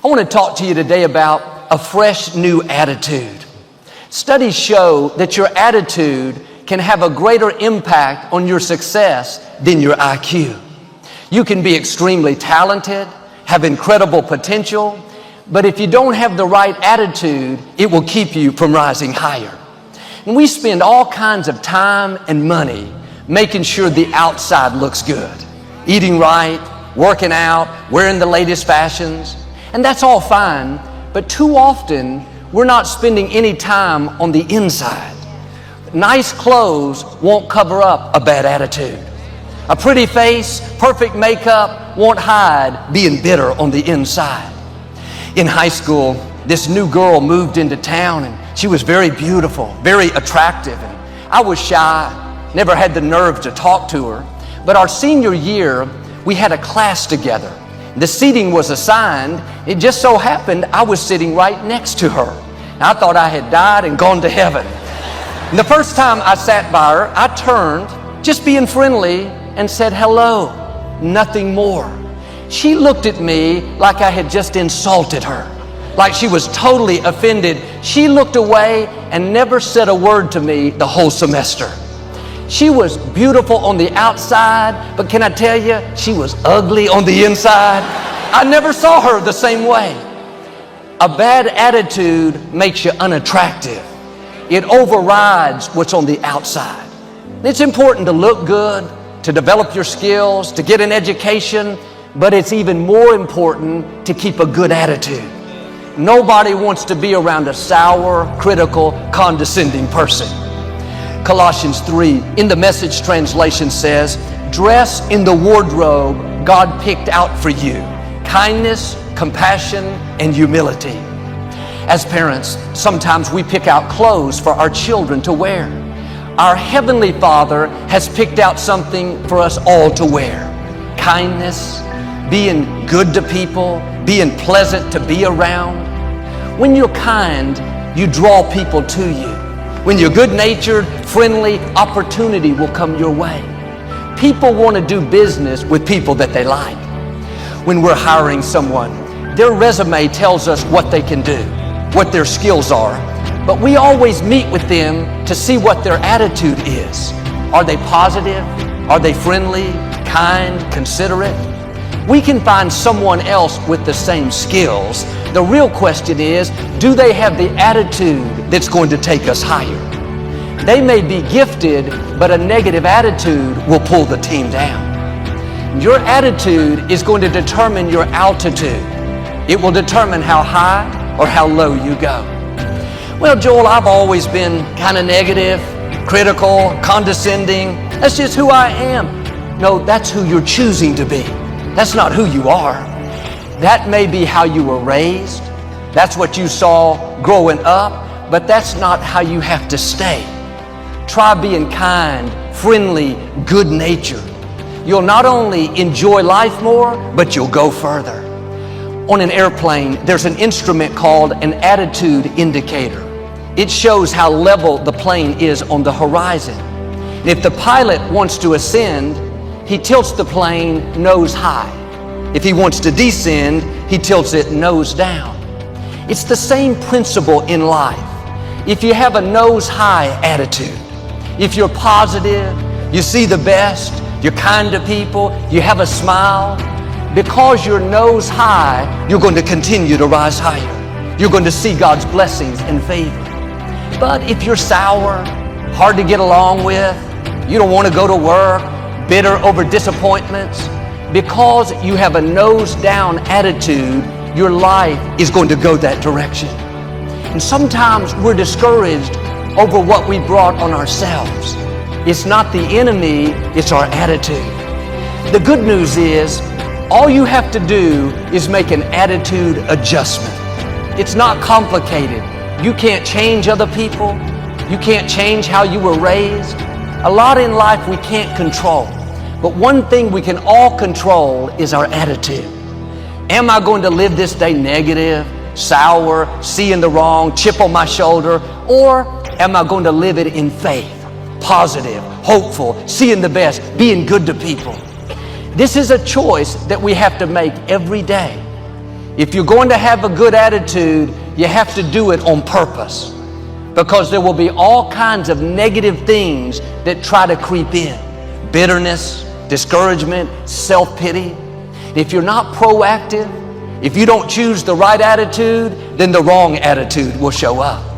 I want to talk to you today about a fresh new attitude. Studies show that your attitude can have a greater impact on your success than your IQ. You can be extremely talented, have incredible potential, but if you don't have the right attitude, it will keep you from rising higher. And we spend all kinds of time and money making sure the outside looks good. Eating right, working out, wearing the latest fashions. And that's all fine, but too often we're not spending any time on the inside. Nice clothes won't cover up a bad attitude. A pretty face, perfect makeup won't hide being bitter on the inside. In high school, this new girl moved into town and she was very beautiful, very attractive. And I was shy, never had the nerve to talk to her. But our senior year, we had a class together. The seating was assigned. It just so happened I was sitting right next to her. And I thought I had died and gone to heaven. And the first time I sat by her, I turned, just being friendly, and said hello, nothing more. She looked at me like I had just insulted her, like she was totally offended. She looked away and never said a word to me the whole semester. She was beautiful on the outside, but can I tell you, she was ugly on the inside. I never saw her the same way. A bad attitude makes you unattractive. It overrides what's on the outside. It's important to look good, to develop your skills, to get an education, but it's even more important to keep a good attitude. Nobody wants to be around a sour, critical, condescending person. Colossians 3 in the Message translation says, dress in the wardrobe God picked out for you, kindness, compassion, and humility. As parents, sometimes we pick out clothes for our children to wear. Our Heavenly Father has picked out something for us all to wear. Kindness, being good to people, being pleasant to be around. When you're kind, you draw people to you. When you're good-natured, friendly, opportunity will come your way. People want to do business with people that they like. When we're hiring someone, their resume tells us what they can do, what their skills are, but we always meet with them to see what their attitude is. Are they positive? Are they friendly, kind, considerate? We can find someone else with the same skills. The real question is, do they have the attitude that's going to take us higher? They may be gifted, but a negative attitude will pull the team down. Your attitude is going to determine your altitude. It will determine how high or how low you go. Well, Joel, I've always been kind of negative, critical, condescending. That's just who I am. No, that's who you're choosing to be. That's not who you are. That may be how you were raised. That's what you saw growing up, but that's not how you have to stay. Try being kind, friendly, good-natured. You'll not only enjoy life more, but you'll go further. On an airplane, there's an instrument called an attitude indicator. It shows how level the plane is on the horizon. And if the pilot wants to ascend, he tilts the plane nose high. If he wants to descend, he tilts it nose down. It's the same principle in life. If you have a nose high attitude, if you're positive, you see the best, you're kind to people, you have a smile, because you're nose high, you're going to continue to rise higher. You're going to see God's blessings and favor. But if you're sour, hard to get along with, you don't want to go to work, bitter over disappointments, because you have a nose down attitude, your life is going to go that direction. And sometimes we're discouraged over what we brought on ourselves. It's not the enemy, it's our attitude. The good news is, all you have to do is make an attitude adjustment. It's not complicated. You can't change other people. You can't change how you were raised. A lot in life we can't control. But one thing we can all control is our attitude. Am I going to live this day negative, sour, seeing the wrong, chip on my shoulder? Or am I going to live it in faith, positive, hopeful, seeing the best, being good to people? This is a choice that we have to make every day. If you're going to have a good attitude, you have to do it on purpose, because there will be all kinds of negative things that try to creep in. Bitterness, discouragement, self-pity. If you're not proactive, if you don't choose the right attitude, then the wrong attitude will show up.